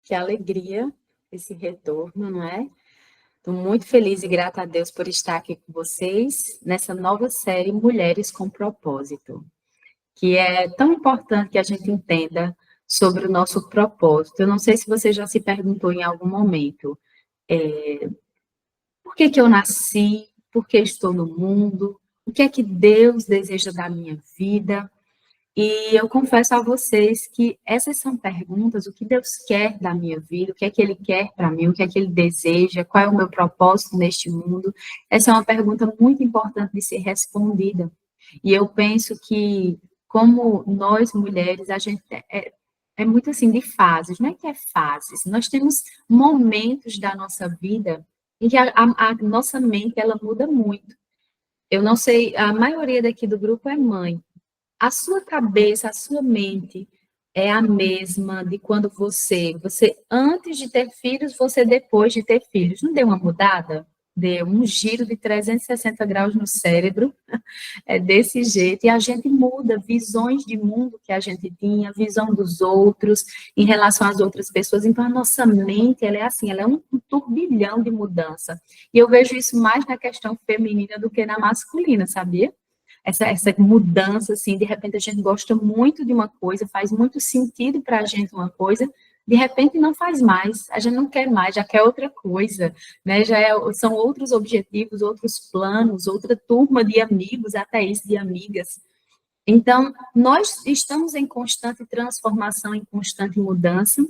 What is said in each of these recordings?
Que alegria esse retorno, não é? Estou muito feliz e grata a Deus por estar aqui com vocês nessa nova série Mulheres com Propósito, que é tão importante que a gente entenda sobre o nosso propósito. Eu não sei se você já se perguntou em algum momento, por que que eu nasci? Por que estou no mundo? O que é que Deus deseja da minha vida? E eu confesso a vocês que essas são perguntas, o que Deus quer da minha vida, o que é que Ele quer para mim, o que é que Ele deseja, qual é o meu propósito neste mundo. Essa é uma pergunta muito importante de ser respondida. E eu penso que, como nós mulheres, a gente é muito assim de fases, não é que é fases, nós temos momentos da nossa vida em que a nossa mente ela muda muito. Eu não sei, a maioria daqui do grupo é mãe. A sua cabeça, a sua mente é a mesma de quando você antes de ter filhos, você depois de ter filhos. Não deu uma mudada? Deu um giro de 360 graus no cérebro, é desse jeito, e a gente muda visões de mundo que a gente tinha, visão dos outros, em relação às outras pessoas. Então, a nossa mente, ela é assim, ela é um turbilhão de mudança. E eu vejo isso mais na questão feminina do que na masculina, sabia? Essa mudança, assim, de repente a gente gosta muito de uma coisa, faz muito sentido para a gente uma coisa, de repente não faz mais, a gente não quer mais, já quer outra coisa, né? São outros objetivos, outros planos, outra turma de amigos, até isso, de amigas. Então, nós estamos em constante transformação, em constante mudança,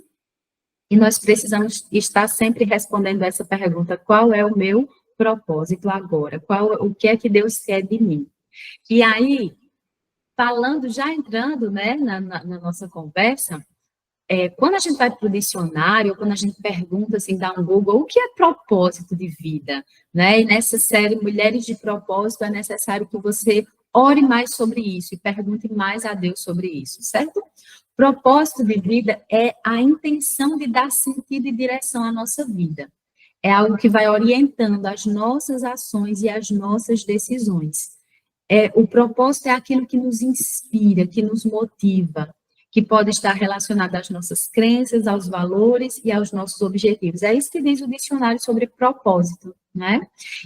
e nós precisamos estar sempre respondendo essa pergunta: qual é o meu propósito agora? O que é que Deus quer de mim? E aí, falando, já entrando, né, na nossa conversa, quando a gente vai para o dicionário, quando a gente pergunta, assim, dá um Google, o que é propósito de vida? Né? E nessa série Mulheres de Propósito, é necessário que você ore mais sobre isso e pergunte mais a Deus sobre isso, certo? Propósito de vida é a intenção de dar sentido e direção à nossa vida. É algo que vai orientando as nossas ações e as nossas decisões. O propósito é aquilo que nos inspira, que nos motiva, que pode estar relacionado às nossas crenças, aos valores e aos nossos objetivos. É isso que diz o dicionário sobre propósito, né?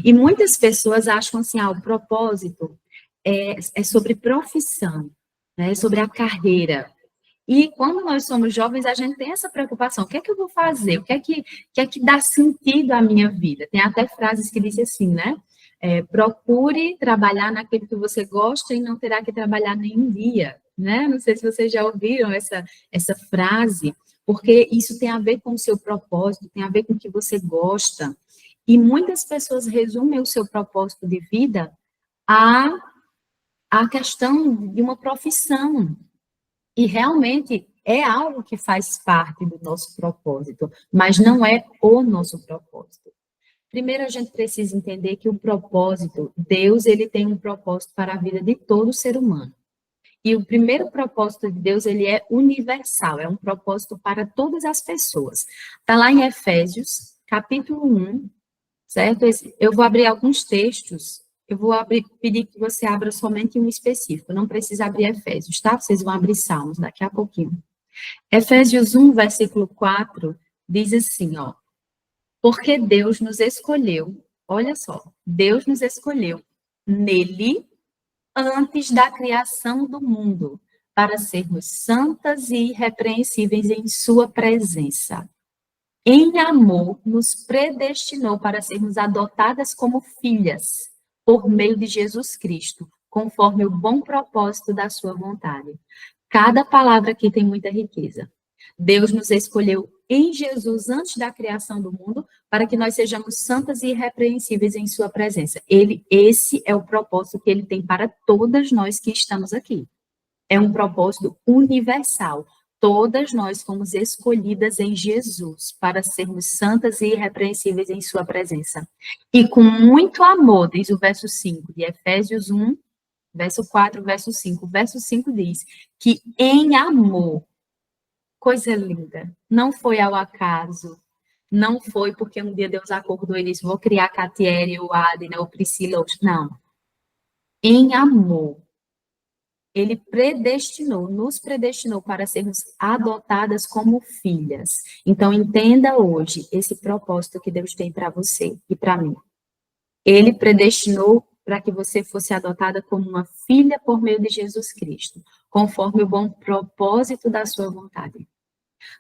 E muitas pessoas acham assim, o propósito é sobre profissão, né? É sobre a carreira. E quando nós somos jovens, a gente tem essa preocupação: o que é que eu vou fazer? O que é que dá sentido à minha vida? Tem até frases que dizem assim, né? Procure trabalhar naquilo que você gosta e não terá que trabalhar nenhum dia, né? Não sei se vocês já ouviram essa frase, porque isso tem a ver com o seu propósito, tem a ver com o que você gosta. E muitas pessoas resumem o seu propósito de vida à, à questão de uma profissão. E realmente é algo que faz parte do nosso propósito, mas não é o nosso propósito. Primeiro, a gente precisa entender que o propósito, Deus, ele tem um propósito para a vida de todo ser humano. E o primeiro propósito de Deus, ele é universal, é um propósito para todas as pessoas. Está lá em Efésios, capítulo 1, certo? Eu vou abrir alguns textos, pedir que você abra somente um específico, não precisa abrir Efésios, tá? Vocês vão abrir Salmos daqui a pouquinho. Efésios 1, versículo 4, diz assim, ó: porque Deus nos escolheu, olha só, Deus nos escolheu nele antes da criação do mundo, para sermos santas e irrepreensíveis em sua presença. Em amor, nos predestinou para sermos adotadas como filhas, por meio de Jesus Cristo, conforme o bom propósito da sua vontade. Cada palavra aqui tem muita riqueza. Deus nos escolheu em Jesus antes da criação do mundo para que nós sejamos santas e irrepreensíveis em sua presença. Esse é o propósito que ele tem para todas nós que estamos aqui. É um propósito universal. Todas nós fomos escolhidas em Jesus para sermos santas e irrepreensíveis em sua presença. E com muito amor, diz o verso 5 de Efésios 1, verso 4, verso 5. O verso 5 diz que em amor, coisa linda, não foi ao acaso, não foi porque um dia Deus acordou e disse: vou criar a Catiele, o Adner, ou Priscila, não. Em amor, Ele predestinou, nos predestinou para sermos adotadas como filhas. Então, entenda hoje esse propósito que Deus tem para você e para mim. Ele predestinou para que você fosse adotada como uma filha por meio de Jesus Cristo, conforme o bom propósito da sua vontade.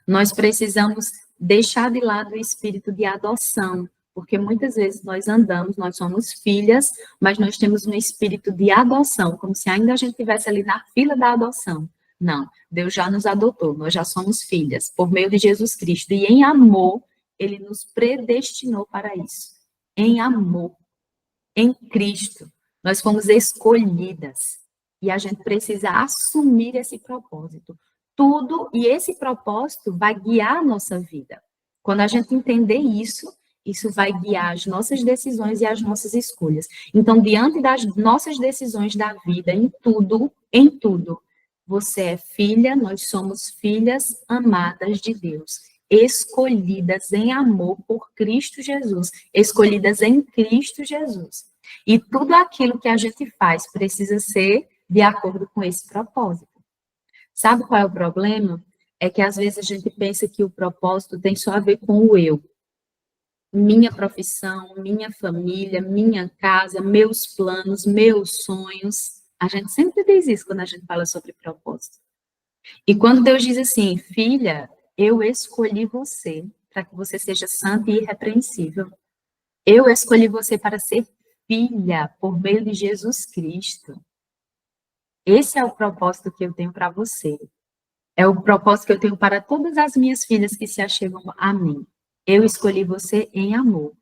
Nós precisamos deixar de lado o espírito de adoção, porque muitas vezes nós somos filhas, mas nós temos um espírito de adoção, como se ainda a gente estivesse ali na fila da adoção. Não, Deus já nos adotou, nós já somos filhas, por meio de Jesus Cristo, e em amor, Ele nos predestinou para isso. Em amor, em Cristo, nós fomos escolhidas, e a gente precisa assumir esse propósito. Tudo, e esse propósito vai guiar a nossa vida. Quando a gente entender isso, isso vai guiar as nossas decisões e as nossas escolhas. Então, diante das nossas decisões da vida, em tudo, você é filha, nós somos filhas amadas de Deus, escolhidas em amor por Cristo Jesus, escolhidas em Cristo Jesus. E tudo aquilo que a gente faz precisa ser de acordo com esse propósito. Sabe qual é o problema? É que às vezes a gente pensa que o propósito tem só a ver com o eu. Minha profissão, minha família, minha casa, meus planos, meus sonhos. A gente sempre diz isso quando a gente fala sobre propósito. E quando Deus diz assim, filha, eu escolhi você para que você seja santa e irrepreensível. Eu escolhi você para ser filha por meio de Jesus Cristo. Esse é o propósito que eu tenho para você. É o propósito que eu tenho para todas as minhas filhas que se achegam a mim. Eu escolhi você em amor.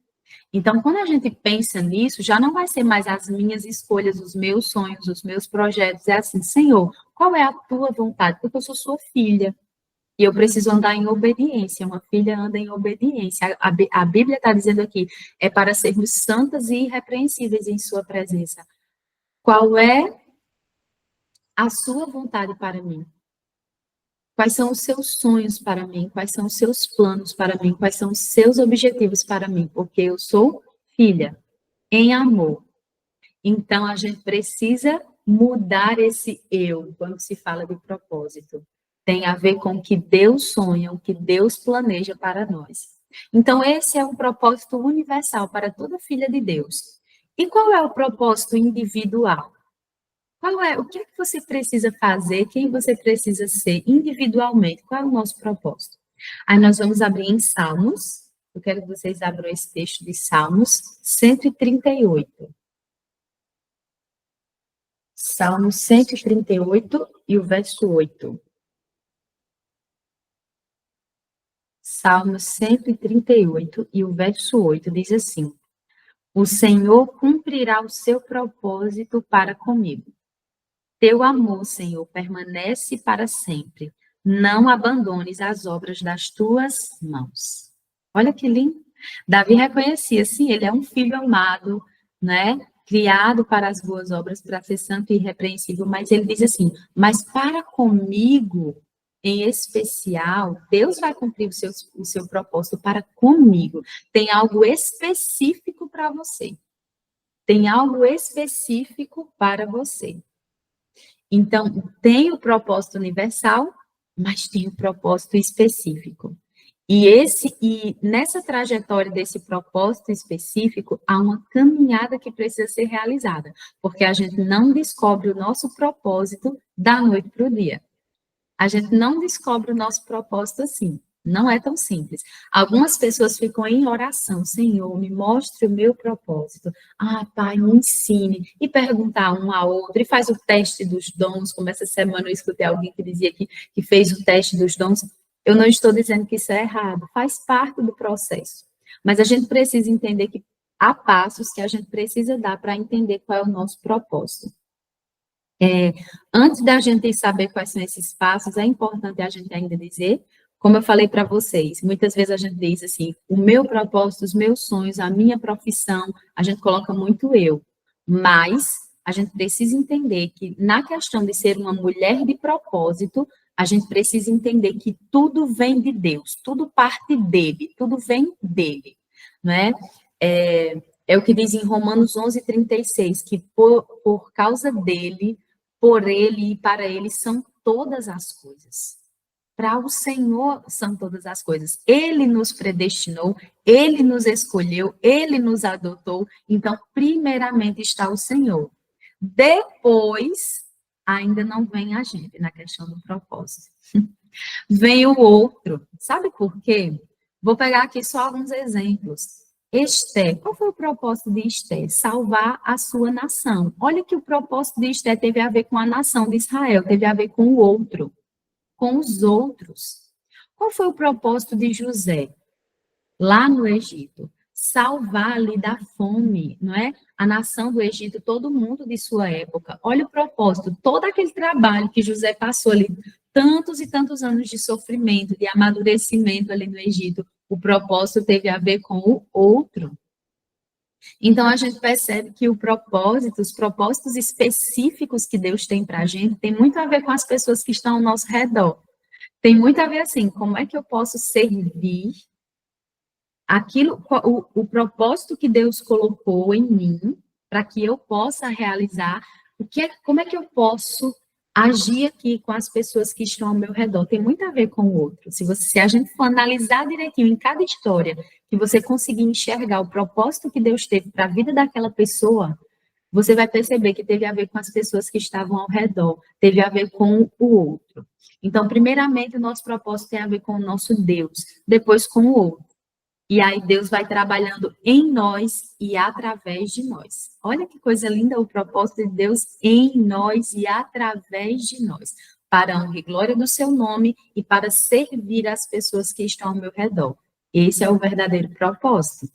Então, quando a gente pensa nisso, já não vai ser mais as minhas escolhas, os meus sonhos, os meus projetos. É assim, Senhor, qual é a tua vontade? Porque eu sou sua filha. E eu preciso andar em obediência. Uma filha anda em obediência. A Bíblia está dizendo aqui, é para sermos santas e irrepreensíveis em sua presença. Qual é a sua vontade para mim? Quais são os seus sonhos para mim? Quais são os seus planos para mim? Quais são os seus objetivos para mim? Porque eu sou filha, em amor. Então, a gente precisa mudar esse eu, quando se fala de propósito. Tem a ver com o que Deus sonha, o que Deus planeja para nós. Então, esse é um propósito universal para toda filha de Deus. E qual é o propósito individual? O que é que você precisa fazer, quem você precisa ser individualmente? Qual é o nosso propósito? Aí nós vamos abrir em Salmos. Eu quero que vocês abram esse texto de Salmos 138. Salmo 138 e o verso 8. Salmo 138 e o verso 8 diz assim: O Senhor cumprirá o seu propósito para comigo. Teu amor, Senhor, permanece para sempre. Não abandones as obras das tuas mãos. Olha que lindo. Davi reconhecia, sim, ele é um filho amado, né? Criado para as boas obras, para ser santo e irrepreensível, mas ele diz assim, mas para comigo, em especial, Deus vai cumprir o seu propósito para comigo. Tem algo específico para você. Tem algo específico para você. Então, tem o propósito universal, mas tem o propósito específico. E nessa trajetória desse propósito específico, há uma caminhada que precisa ser realizada, porque a gente não descobre o nosso propósito da noite para o dia. A gente não descobre o nosso propósito assim. Não é tão simples. Algumas pessoas ficam em oração, Senhor, me mostre o meu propósito. Ah, Pai, me ensine. E perguntar um ao outro, e faz o teste dos dons, como essa semana eu escutei alguém que dizia que fez o teste dos dons. Eu não estou dizendo que isso é errado, faz parte do processo. Mas a gente precisa entender que há passos que a gente precisa dar para entender qual é o nosso propósito. Antes da gente saber quais são esses passos, é importante a gente ainda dizer, como eu falei para vocês, muitas vezes a gente diz assim, o meu propósito, os meus sonhos, a minha profissão, a gente coloca muito eu, mas a gente precisa entender que na questão de ser uma mulher de propósito, a gente precisa entender que tudo vem de Deus, tudo parte dele, tudo vem dele, não é? É o que diz em Romanos 11:36, que por causa dele, por ele e para ele são todas as coisas. Para o Senhor são todas as coisas. Ele nos predestinou, ele nos escolheu, ele nos adotou. Então, primeiramente está o Senhor. Depois, ainda não vem a gente na questão do propósito. Vem o outro. Sabe por quê? Vou pegar aqui só alguns exemplos. Esther, qual foi o propósito de Esther? Salvar a sua nação. Olha que o propósito de Esther teve a ver com a nação de Israel, teve a ver com o outro, com os outros. Qual foi o propósito de José lá no Egito? Salvar ali da fome, não é? A nação do Egito, todo mundo de sua época. Olha o propósito, todo aquele trabalho que José passou ali, tantos e tantos anos de sofrimento, de amadurecimento ali no Egito, o propósito teve a ver com o outro. Então, a gente percebe que o propósito, os propósitos específicos que Deus tem para a gente, tem muito a ver com as pessoas que estão ao nosso redor. Tem muito a ver assim, como é que eu posso servir aquilo, o propósito que Deus colocou em mim, para que eu possa realizar, como é que eu posso agir aqui com as pessoas que estão ao meu redor. Tem muito a ver com o outro. Se a gente for analisar direitinho em cada história, que você conseguir enxergar o propósito que Deus teve para a vida daquela pessoa, você vai perceber que teve a ver com as pessoas que estavam ao redor, teve a ver com o outro. Então, primeiramente, o nosso propósito tem a ver com o nosso Deus, depois com o outro. E aí Deus vai trabalhando em nós e através de nós. Olha que coisa linda o propósito de Deus em nós e através de nós, para a honra e glória do seu nome e para servir as pessoas que estão ao meu redor. Esse é o verdadeiro propósito.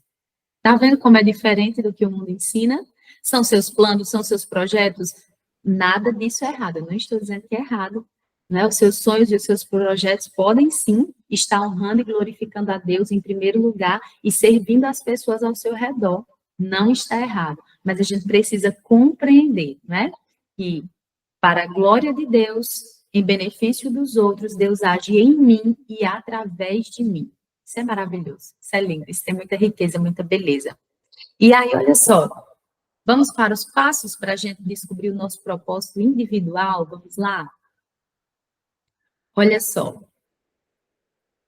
Tá vendo como é diferente do que o mundo ensina? São seus planos, são seus projetos? Nada disso é errado. Eu não estou dizendo que é errado. Né? Os seus sonhos e os seus projetos podem sim estar honrando e glorificando a Deus em primeiro lugar e servindo as pessoas ao seu redor. Não está errado. Mas a gente precisa compreender, né? Que para a glória de Deus, em benefício dos outros, Deus age em mim e através de mim. Isso é maravilhoso, isso é lindo, isso tem muita riqueza, muita beleza. E aí, olha só, vamos para os passos para a gente descobrir o nosso propósito individual, vamos lá? Olha só,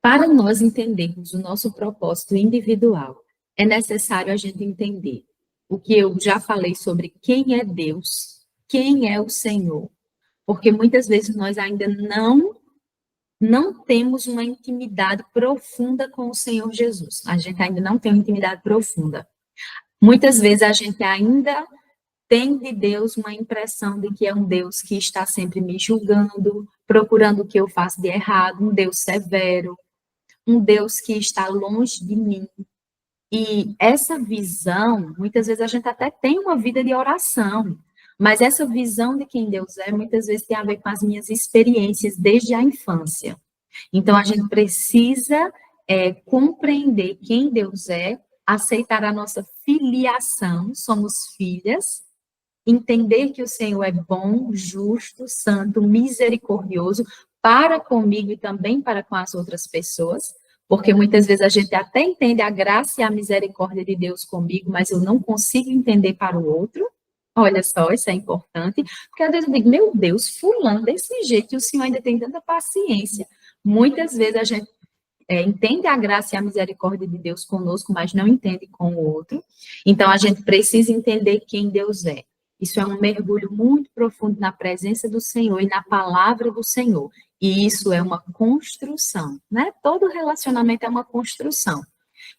para nós entendermos o nosso propósito individual, é necessário a gente entender o que eu já falei sobre quem é Deus, quem é o Senhor, porque muitas vezes nós ainda não temos uma intimidade profunda com o Senhor Jesus. A gente ainda não tem uma intimidade profunda. Muitas vezes a gente ainda tem de Deus uma impressão de que é um Deus que está sempre me julgando, procurando o que eu faço de errado, um Deus severo, um Deus que está longe de mim. E essa visão, muitas vezes a gente até tem uma vida de oração, mas essa visão de quem Deus é, muitas vezes tem a ver com as minhas experiências desde a infância. Então, a gente precisa compreender quem Deus é, aceitar a nossa filiação, somos filhas, entender que o Senhor é bom, justo, santo, misericordioso para comigo e também para com as outras pessoas, porque muitas vezes a gente até entende a graça e a misericórdia de Deus comigo, mas eu não consigo entender para o outro. Olha só, isso é importante, porque às vezes eu digo, meu Deus, fulano desse jeito, e o Senhor ainda tem tanta paciência. Muitas vezes a gente entende a graça e a misericórdia de Deus conosco, mas não entende com o outro. Então, a gente precisa entender quem Deus é. Isso é um mergulho muito profundo na presença do Senhor e na palavra do Senhor. E isso é uma construção, né? Todo relacionamento é uma construção.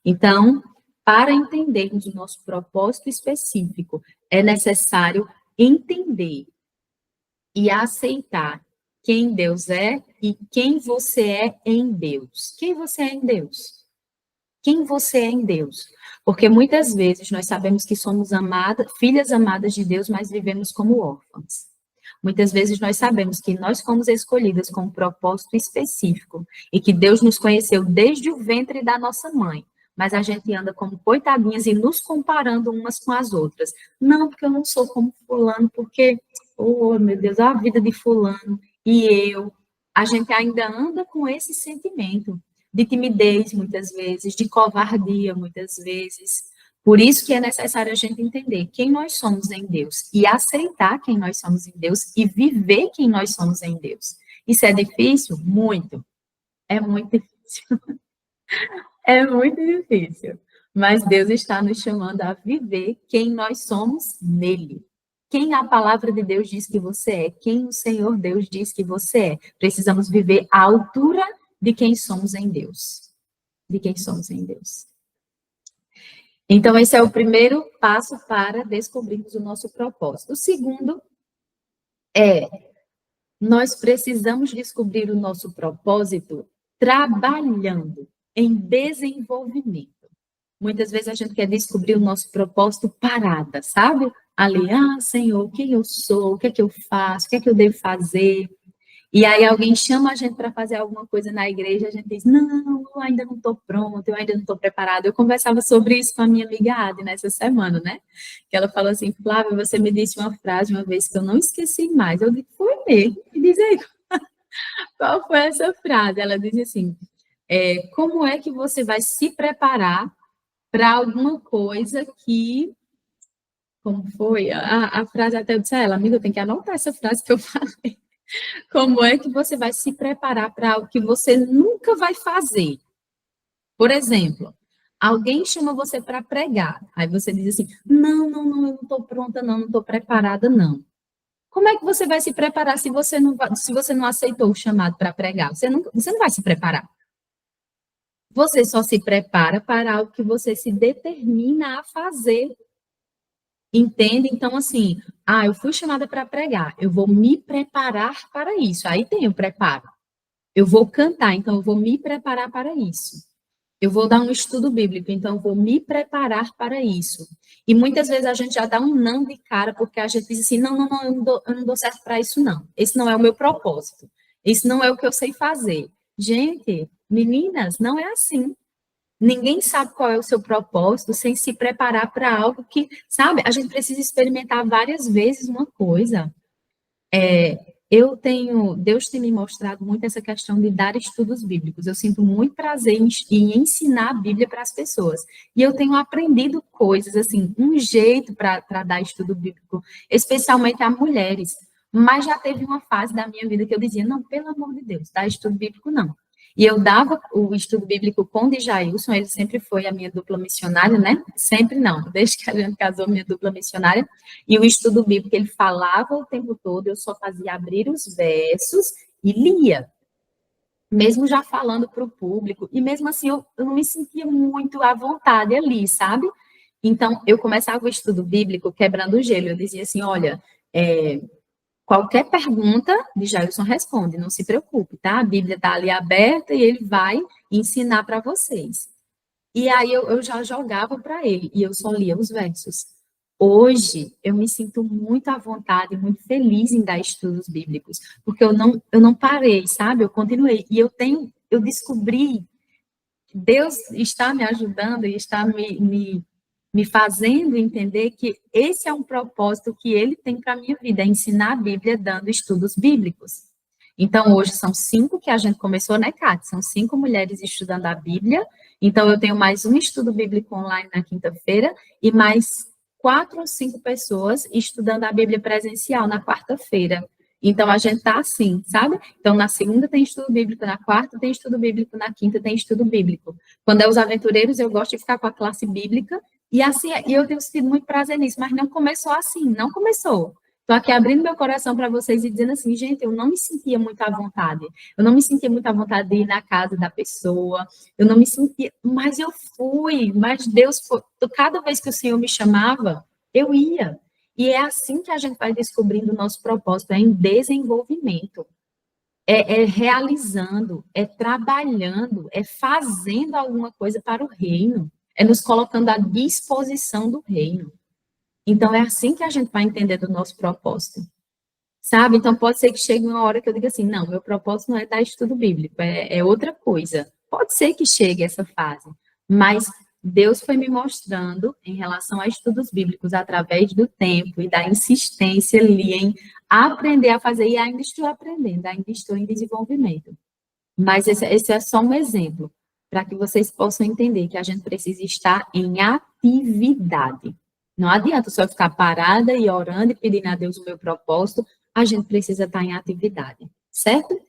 Então, para entendermos o nosso propósito específico, é necessário entender e aceitar quem Deus é e quem você é em Deus. Quem você é em Deus? Quem você é em Deus? Porque muitas vezes nós sabemos que somos amadas, filhas amadas de Deus, mas vivemos como órfãs. Muitas vezes nós sabemos que nós fomos escolhidas com um propósito específico e que Deus nos conheceu desde o ventre da nossa mãe. Mas a gente anda como coitadinhas e nos comparando umas com as outras. Não, porque eu não sou como fulano, porque, oh meu Deus, a vida de fulano e eu. A gente ainda anda com esse sentimento de timidez, muitas vezes, de covardia, muitas vezes, Por isso que é necessário a gente entender quem nós somos em Deus e aceitar quem nós somos em Deus e viver quem nós somos em Deus. Isso é difícil? Muito. É muito difícil. É muito difícil. Mas Deus está nos chamando a viver quem nós somos nele. Quem a palavra de Deus diz que você é, quem o Senhor Deus diz que você é. Precisamos viver à altura de quem somos em Deus. De quem somos em Deus. Então, esse é o primeiro passo para descobrirmos o nosso propósito. O segundo é, nós precisamos descobrir o nosso propósito trabalhando em desenvolvimento. Muitas vezes a gente quer descobrir o nosso propósito parada, sabe? Ali, Senhor, quem eu sou, o que é que eu faço, o que é que eu devo fazer? E aí alguém chama a gente para fazer alguma coisa na igreja, a gente diz, não, eu ainda não estou pronta, eu ainda não estou preparada. Eu conversava sobre isso com a minha amiga Adi nessa semana, né? Que ela falou assim, Flávia, você me disse uma frase uma vez que eu não esqueci mais. Eu disse, foi mesmo? Me diz aí, qual foi essa frase? Ela disse assim, como é que você vai se preparar para alguma coisa que... Como foi? A frase até eu disse a ela, amiga, eu tenho que anotar essa frase que eu falei. Como é que você vai se preparar para algo que você nunca vai fazer? Por exemplo, alguém chama você para pregar, aí você diz assim, não, eu não estou pronta, não estou preparada, não. Como é que você vai se preparar se você não aceitou o chamado para pregar? Você não vai se preparar. Você só se prepara para algo que você se determina a fazer. Entende? Então, assim, eu fui chamada para pregar, eu vou me preparar para isso. Aí tem o preparo. Eu vou cantar, então eu vou me preparar para isso. Eu vou dar um estudo bíblico, então eu vou me preparar para isso. E muitas vezes a gente já dá um não de cara, porque a gente diz assim, não, eu não dou certo para isso, não. Esse não é o meu propósito. Esse não é o que eu sei fazer. Gente, meninas, não é assim. Ninguém sabe qual é o seu propósito sem se preparar para algo que, sabe, a gente precisa experimentar várias vezes uma coisa. Deus tem me mostrado muito essa questão de dar estudos bíblicos. Eu sinto muito prazer em ensinar a Bíblia para as pessoas. E eu tenho aprendido coisas, assim, um jeito para dar estudo bíblico, especialmente a mulheres. Mas já teve uma fase da minha vida que eu dizia, não, pelo amor de Deus, dar estudo bíblico não. E eu dava o estudo bíblico com o Djailson, ele sempre foi a minha dupla missionária, né? Sempre não, desde que a gente casou, minha dupla missionária. E o estudo bíblico, ele falava o tempo todo, eu só fazia abrir os versos e lia. Mesmo já falando para o público, e mesmo assim eu não me sentia muito à vontade ali, sabe? Então, eu começava o estudo bíblico quebrando o gelo, eu dizia assim, olha, qualquer pergunta, de Jailson responde, não se preocupe, tá? A Bíblia está ali aberta e ele vai ensinar para vocês. E aí eu já jogava para ele, e eu só lia os versos. Hoje, eu me sinto muito à vontade, muito feliz em dar estudos bíblicos, porque eu não parei, sabe? Eu continuei. E eu descobri, Deus está me ajudando e está me fazendo entender que esse é um propósito que ele tem para a minha vida, é ensinar a Bíblia dando estudos bíblicos. Então, hoje são 5 que a gente começou, né, Kátia? São 5 mulheres estudando a Bíblia. Então, eu tenho mais um estudo bíblico online na quinta-feira e mais 4 ou 5 pessoas estudando a Bíblia presencial na quarta-feira. Então, a gente está assim, sabe? Então, na segunda tem estudo bíblico, na quarta tem estudo bíblico, na quinta tem estudo bíblico. Quando é os aventureiros, eu gosto de ficar com a classe bíblica e assim, e eu tenho tido muito prazer nisso, mas não começou assim, não começou. Estou aqui abrindo meu coração para vocês e dizendo assim, gente, eu não me sentia muito à vontade. Eu não me sentia muito à vontade de ir na casa da pessoa. Eu não me sentia, mas eu fui. Mas Deus foi. Cada vez que o Senhor me chamava, eu ia. E é assim que a gente vai descobrindo o nosso propósito, é em desenvolvimento. É realizando, é trabalhando, é fazendo alguma coisa para o reino. É nos colocando à disposição do reino. Então, é assim que a gente vai entender do nosso propósito, sabe? Então, pode ser que chegue uma hora que eu diga assim, não, meu propósito não é dar estudo bíblico, é outra coisa. Pode ser que chegue essa fase, mas Deus foi me mostrando em relação a estudos bíblicos através do tempo e da insistência ali em aprender a fazer, e ainda estou aprendendo, ainda estou em desenvolvimento. Mas esse é só um exemplo. para que vocês possam entender que a gente precisa estar em atividade. Não adianta só ficar parada e orando e pedindo a Deus o meu propósito, a gente precisa estar em atividade, certo?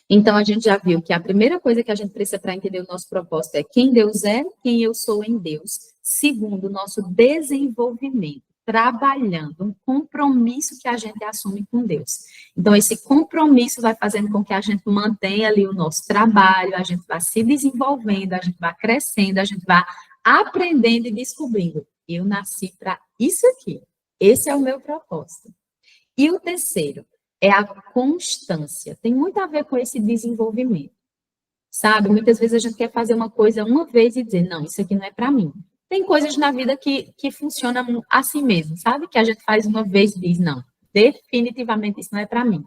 Então, a gente já viu que a primeira coisa que a gente precisa para entender o nosso propósito é quem Deus é, quem eu sou em Deus. Segundo, nosso desenvolvimento, trabalhando, um compromisso que a gente assume com Deus. Então, esse compromisso vai fazendo com que a gente mantenha ali o nosso trabalho, a gente vai se desenvolvendo, a gente vai crescendo, a gente vai aprendendo e descobrindo. Eu nasci para isso aqui. Esse é o meu propósito. E o terceiro é a constância. Tem muito a ver com esse desenvolvimento. Sabe? Muitas vezes a gente quer fazer uma coisa uma vez e dizer, não, isso aqui não é para mim. Tem coisas na vida que funcionam assim mesmo, sabe? Que a gente faz uma vez e diz, não, definitivamente isso não é para mim.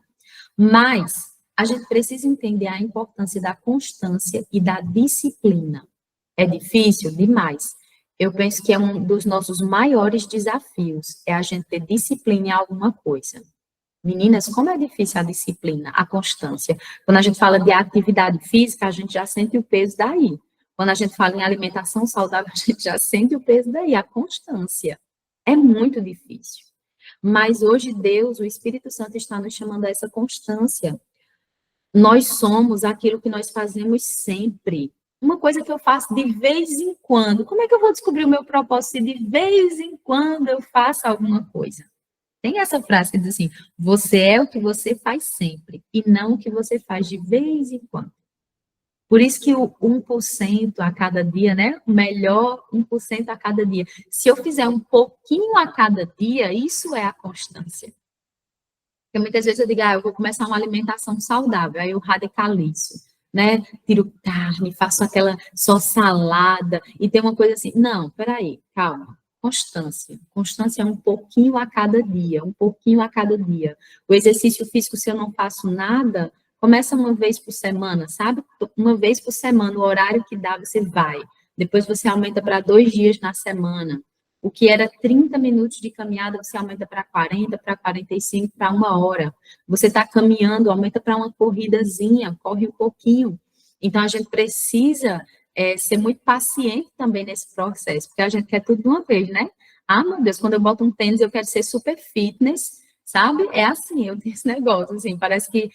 Mas a gente precisa entender a importância da constância e da disciplina. É difícil? Demais. Eu penso que é um dos nossos maiores desafios, é a gente ter disciplina em alguma coisa. Meninas, como é difícil a disciplina, a constância. Quando a gente fala de atividade física, a gente já sente o peso daí. Quando a gente fala em alimentação saudável, a gente já sente o peso daí, a constância. É muito difícil. Mas hoje Deus, o Espírito Santo, está nos chamando a essa constância. Nós somos aquilo que nós fazemos sempre. Uma coisa que eu faço de vez em quando. Como é que eu vou descobrir o meu propósito se de vez em quando eu faço alguma coisa? Tem essa frase que diz assim, você é o que você faz sempre, e não o que você faz de vez em quando. Por isso que o 1% a cada dia, né? O melhor 1% a cada dia. Se eu fizer um pouquinho a cada dia, isso é a constância. Porque muitas vezes eu digo, eu vou começar uma alimentação saudável, aí eu radicalizo, né? Tiro carne, faço aquela só salada, e tem uma coisa assim, não, peraí, calma. Constância. Constância é um pouquinho a cada dia, um pouquinho a cada dia. O exercício físico, se eu não faço nada, começa uma vez por semana, sabe? Uma vez por semana, o horário que dá, você vai. Depois você aumenta para 2 dias na semana. O que era 30 minutos de caminhada, você aumenta para 40, para 45, para 1 hora. Você está caminhando, aumenta para uma corridazinha, corre um pouquinho. Então, a gente precisa ser muito paciente também nesse processo, porque a gente quer tudo de uma vez, né? Ah, meu Deus, quando eu boto um tênis, eu quero ser super fitness, sabe? É assim, eu tenho esse negócio, assim, parece que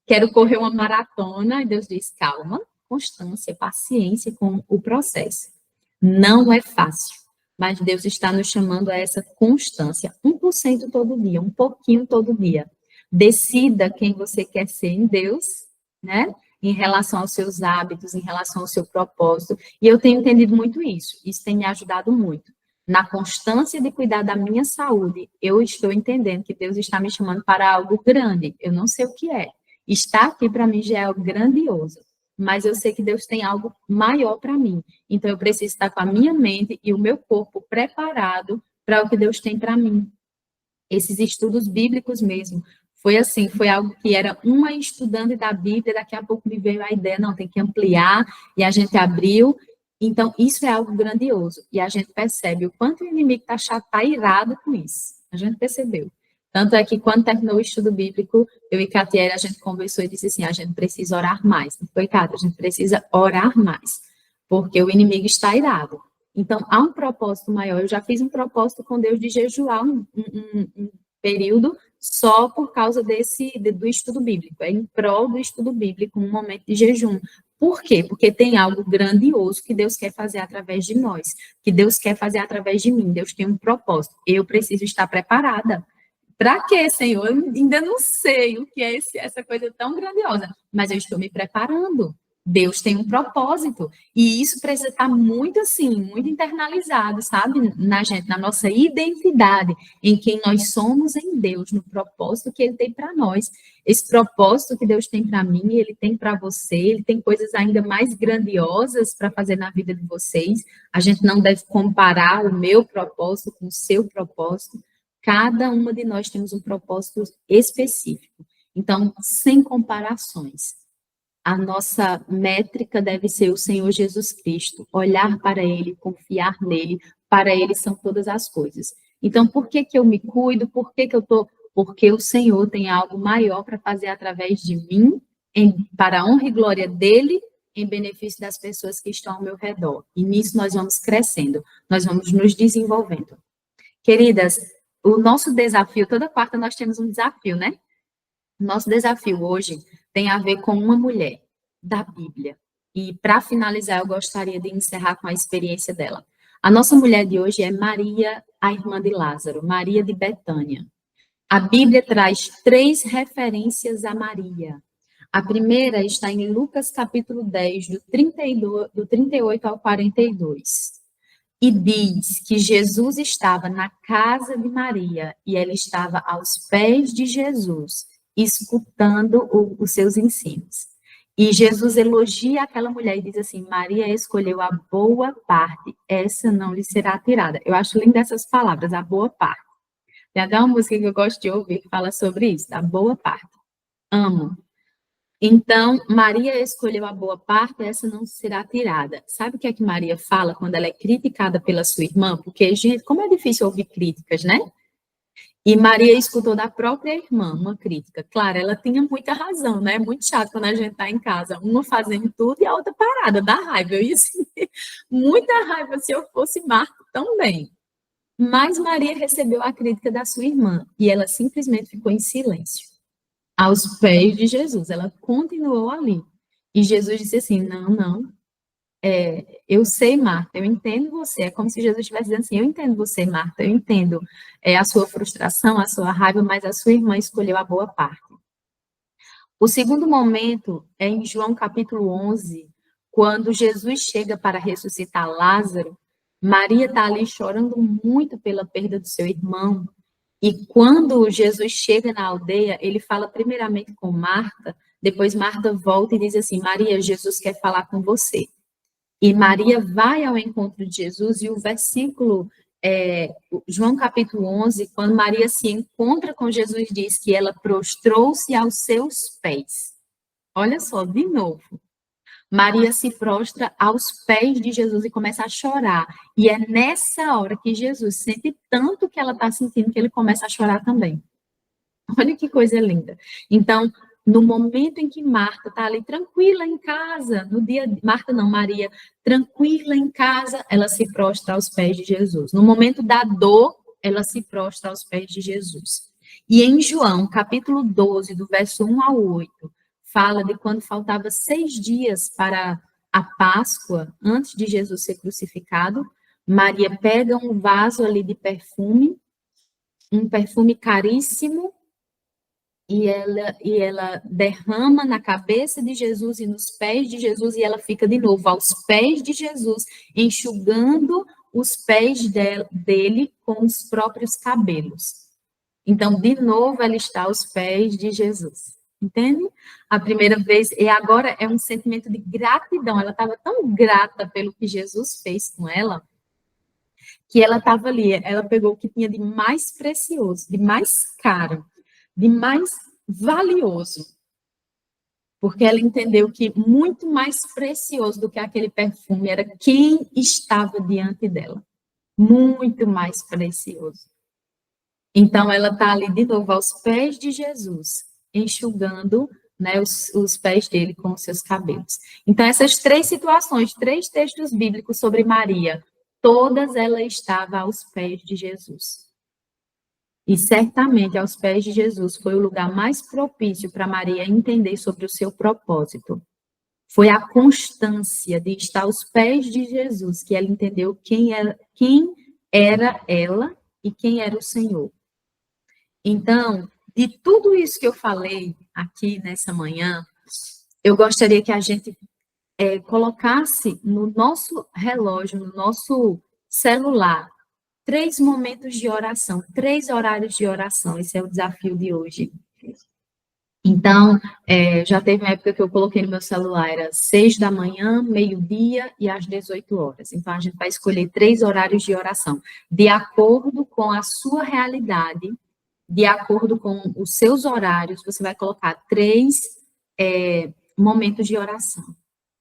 quero correr uma maratona, e Deus diz, calma, constância, paciência com o processo. Não é fácil, mas Deus está nos chamando a essa constância, 1% todo dia, um pouquinho todo dia. Decida quem você quer ser em Deus, né? Em relação aos seus hábitos, em relação ao seu propósito. E eu tenho entendido muito isso. Isso tem me ajudado muito. Na constância de cuidar da minha saúde, eu estou entendendo que Deus está me chamando para algo grande. Eu não sei o que é. Estar aqui para mim já é algo grandioso. Mas eu sei que Deus tem algo maior para mim. Então eu preciso estar com a minha mente e o meu corpo preparado para o que Deus tem para mim. Esses estudos bíblicos mesmo. Foi assim, foi algo que era uma estudante da Bíblia, daqui a pouco me veio a ideia, não, tem que ampliar, e a gente abriu. Então, isso é algo grandioso. E a gente percebe o quanto o inimigo está irado com isso. A gente percebeu. Tanto é que, quando terminou o estudo bíblico, eu e Catiele, a gente conversou e disse assim, a gente precisa orar mais. Não foi, Cátia? A gente precisa orar mais, porque o inimigo está irado. Então, há um propósito maior. Eu já fiz um propósito com Deus de jejuar um período só por causa do estudo bíblico. É em prol do estudo bíblico, um momento de jejum. Por quê? Porque tem algo grandioso que Deus quer fazer através de nós, que Deus quer fazer através de mim. Deus tem um propósito. Eu preciso estar preparada. Para quê, Senhor? Eu ainda não sei o que é essa coisa tão grandiosa, mas eu estou me preparando. Deus tem um propósito. E isso precisa estar muito assim, muito internalizado, sabe? Na gente, na nossa identidade, em quem nós somos em Deus, no propósito que Ele tem para nós. Esse propósito que Deus tem para mim, Ele tem para você, Ele tem coisas ainda mais grandiosas para fazer na vida de vocês. A gente não deve comparar o meu propósito com o seu propósito. Cada uma de nós temos um propósito específico. Então, sem comparações. A nossa métrica deve ser o Senhor Jesus Cristo, olhar para Ele, confiar nele, para Ele são todas as coisas. Então, por que eu me cuido? Por que eu estou? Porque o Senhor tem algo maior para fazer através de mim, para a honra e glória dEle em benefício das pessoas que estão ao meu redor. E nisso nós vamos crescendo, nós vamos nos desenvolvendo. Queridas, o nosso desafio, toda quarta nós temos um desafio, né? Nosso desafio hoje tem a ver com uma mulher da Bíblia. E para finalizar, eu gostaria de encerrar com a experiência dela. A nossa mulher de hoje é Maria, a irmã de Lázaro, Maria de Betânia. A Bíblia traz 3 referências a Maria. A primeira está em Lucas capítulo 10, do 38 ao 42. E diz que Jesus estava na casa de Maria e ela estava aos pés de Jesus, escutando os seus ensinos. E Jesus elogia aquela mulher e diz assim: Maria escolheu a boa parte, essa não lhe será tirada. Eu acho linda essas palavras, a boa parte. Tem até uma música que eu gosto de ouvir que fala sobre isso, a boa parte. Amo. Então, Maria escolheu a boa parte, essa não será tirada. Sabe o que é que Maria fala quando ela é criticada pela sua irmã? Porque, gente, como é difícil ouvir críticas, né? E Maria escutou da própria irmã uma crítica. Claro, ela tinha muita razão, né? É muito chato quando a gente está em casa, uma fazendo tudo e a outra parada, dá raiva. Eu ia sentir muita raiva se eu fosse Marta também. Mas Maria recebeu a crítica da sua irmã e ela simplesmente ficou em silêncio, aos pés de Jesus. Ela continuou ali. E Jesus disse assim: não, não, eu sei, Marta, eu entendo você. É como se Jesus estivesse dizendo assim: eu entendo você, Marta, eu entendo a sua frustração, a sua raiva, mas a sua irmã escolheu a boa parte. O segundo momento é em João capítulo 11, quando Jesus chega para ressuscitar Lázaro. Maria está ali chorando muito pela perda do seu irmão. E quando Jesus chega na aldeia, ele fala primeiramente com Marta, depois Marta volta e diz assim: Maria, Jesus quer falar com você. E Maria vai ao encontro de Jesus, e o versículo, João capítulo 11, quando Maria se encontra com Jesus, diz que ela prostrou-se aos seus pés. Olha só, de novo. Maria se prostra aos pés de Jesus e começa a chorar. E é nessa hora que Jesus sente tanto que ela está sentindo que ele começa a chorar também. Olha que coisa linda. Então, no momento em que Marta está ali tranquila em casa, no dia, Marta não, Maria, tranquila em casa, ela se prostra aos pés de Jesus. No momento da dor, ela se prostra aos pés de Jesus. E em João, capítulo 12, do verso 1 ao 8, fala de quando faltava 6 dias para a Páscoa, antes de Jesus ser crucificado. Maria pega um vaso ali de perfume, um perfume caríssimo, e ela derrama na cabeça de Jesus e nos pés de Jesus, e ela fica de novo aos pés de Jesus, enxugando os pés dele com os próprios cabelos. Então, de novo, ela está aos pés de Jesus. Entende? A primeira vez, e agora é um sentimento de gratidão. Ela estava tão grata pelo que Jesus fez com ela, que ela estava ali, ela pegou o que tinha de mais precioso, de mais caro, de mais valioso, porque ela entendeu que muito mais precioso do que aquele perfume era quem estava diante dela. Muito mais precioso. Então, ela está ali de novo aos pés de Jesus, enxugando, né, os pés dele com os seus cabelos. Então, essas 3 situações, 3 textos bíblicos sobre Maria, todas elas estavam aos pés de Jesus. E certamente aos pés de Jesus foi o lugar mais propício para Maria entender sobre o seu propósito. Foi a constância de estar aos pés de Jesus que ela entendeu quem era ela e quem era o Senhor. Então, de tudo isso que eu falei aqui nessa manhã, eu gostaria que a gente colocasse no nosso relógio, no nosso celular, 3 momentos de oração, 3 horários de oração. Esse é o desafio de hoje. Então, já teve uma época que eu coloquei no meu celular, era 6 da manhã, meio-dia e às 18 horas. Então, a gente vai escolher 3 horários de oração, de acordo com a sua realidade, de acordo com os seus horários, você vai colocar 3 momentos de oração.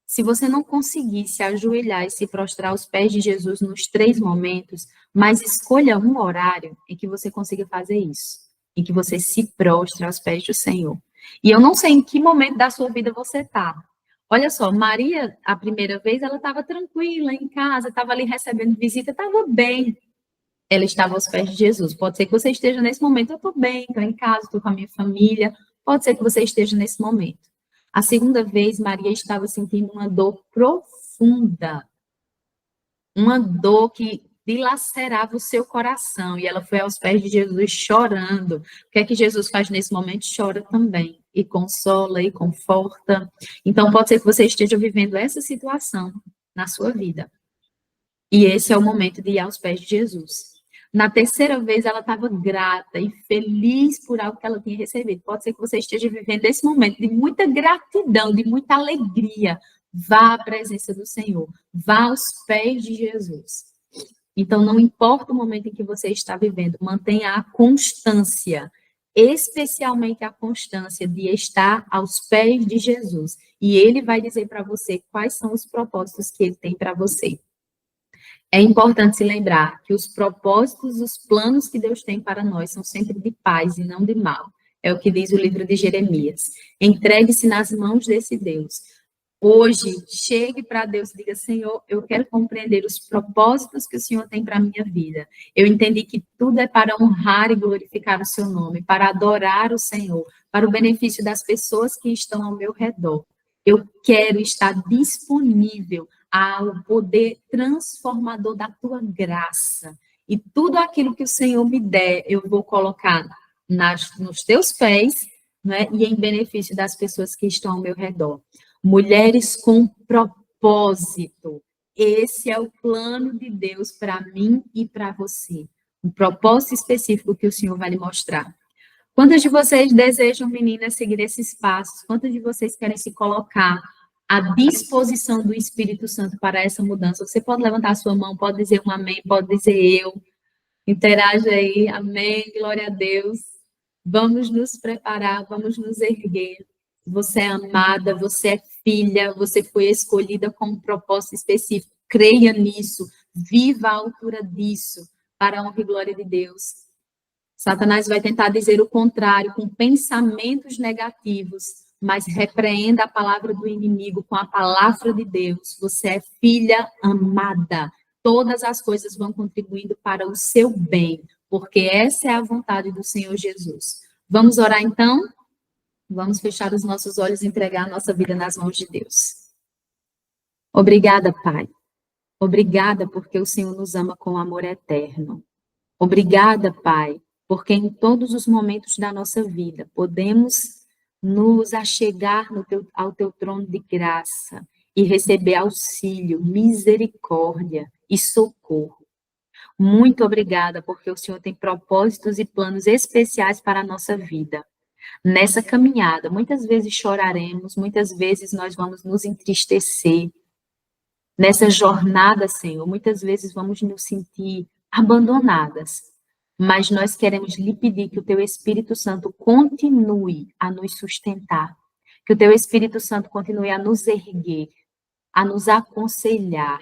Se você não conseguir se ajoelhar e se prostrar aos pés de Jesus nos 3 momentos, mas escolha um horário em que você consiga fazer isso, em que você se prostra aos pés do Senhor. E eu não sei em que momento da sua vida você está. Olha só, Maria, a primeira vez, ela estava tranquila em casa, estava ali recebendo visita, estava bem. Ela estava aos pés de Jesus. Pode ser que você esteja nesse momento, eu estou bem, estou em casa, estou com a minha família. Pode ser que você esteja nesse momento. A segunda vez, Maria estava sentindo uma dor profunda, uma dor que dilacerava o seu coração, e ela foi aos pés de Jesus chorando. O que é que Jesus faz nesse momento? Chora também, e consola, e conforta. Então, pode ser que você esteja vivendo essa situação na sua vida. E esse é o momento de ir aos pés de Jesus. Na terceira vez, ela estava grata e feliz por algo que ela tinha recebido. Pode ser que você esteja vivendo esse momento de muita gratidão, de muita alegria. Vá à presença do Senhor, vá aos pés de Jesus. Então, não importa o momento em que você está vivendo, mantenha a constância, especialmente a constância de estar aos pés de Jesus. E Ele vai dizer para você quais são os propósitos que Ele tem para você. É importante se lembrar que os propósitos, os planos que Deus tem para nós são sempre de paz e não de mal. É o que diz o livro de Jeremias. Entregue-se nas mãos desse Deus. Hoje, chegue para Deus e diga: Senhor, eu quero compreender os propósitos que o Senhor tem para a minha vida. Eu entendi que tudo é para honrar e glorificar o seu nome, para adorar o Senhor, para o benefício das pessoas que estão ao meu redor. Eu quero estar disponível ao poder transformador da tua graça. E tudo aquilo que o Senhor me der, eu vou colocar nos teus pés, né, e em benefício das pessoas que estão ao meu redor. Mulheres com propósito. Esse é o plano de Deus para mim e para você. Um propósito específico que o Senhor vai lhe mostrar. Quantas de vocês desejam, meninas, seguir esses passos? Quantas de vocês querem se colocar à disposição do Espírito Santo para essa mudança? Você pode levantar a sua mão, pode dizer um amém, pode dizer eu. Interage aí, amém, glória a Deus. Vamos nos preparar, vamos nos erguer. Você é amada, você é filha, você foi escolhida com um propósito específico. Creia nisso, viva à altura disso, para a honra e glória de Deus. Satanás vai tentar dizer o contrário, com pensamentos negativos, mas repreenda a palavra do inimigo com a palavra de Deus. Você é filha amada. Todas as coisas vão contribuindo para o seu bem, porque essa é a vontade do Senhor Jesus. Vamos orar então? Vamos fechar os nossos olhos e entregar a nossa vida nas mãos de Deus. Obrigada, Pai. Obrigada porque o Senhor nos ama com amor eterno. Obrigada, Pai, porque em todos os momentos da nossa vida podemos nos achegar ao teu trono de graça e receber auxílio, misericórdia e socorro. Muito obrigada, porque o Senhor tem propósitos e planos especiais para a nossa vida. Nessa caminhada, muitas vezes choraremos, muitas vezes nós vamos nos entristecer. Nessa jornada, Senhor, muitas vezes vamos nos sentir abandonadas, mas nós queremos lhe pedir que o teu Espírito Santo continue a nos sustentar, que o teu Espírito Santo continue a nos erguer, a nos aconselhar.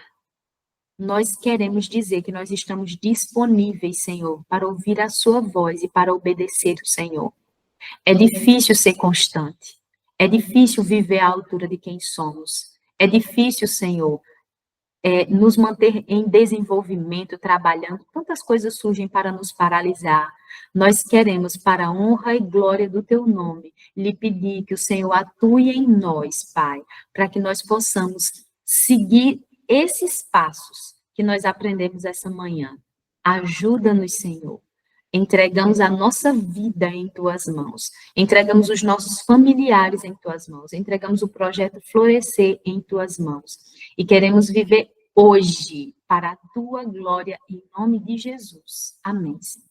Nós queremos dizer que nós estamos disponíveis, Senhor, para ouvir a sua voz e para obedecer o Senhor. É difícil ser constante, é difícil viver à altura de quem somos, é difícil, Senhor, nos manter em desenvolvimento, trabalhando, tantas coisas surgem para nos paralisar. Nós queremos, para a honra e glória do teu nome, lhe pedir que o Senhor atue em nós, Pai, para que nós possamos seguir esses passos que nós aprendemos essa manhã. Ajuda-nos, Senhor. Entregamos a nossa vida em tuas mãos, entregamos os nossos familiares em tuas mãos, entregamos o projeto Florescer em tuas mãos e queremos viver hoje para a tua glória em nome de Jesus. Amém, Senhor.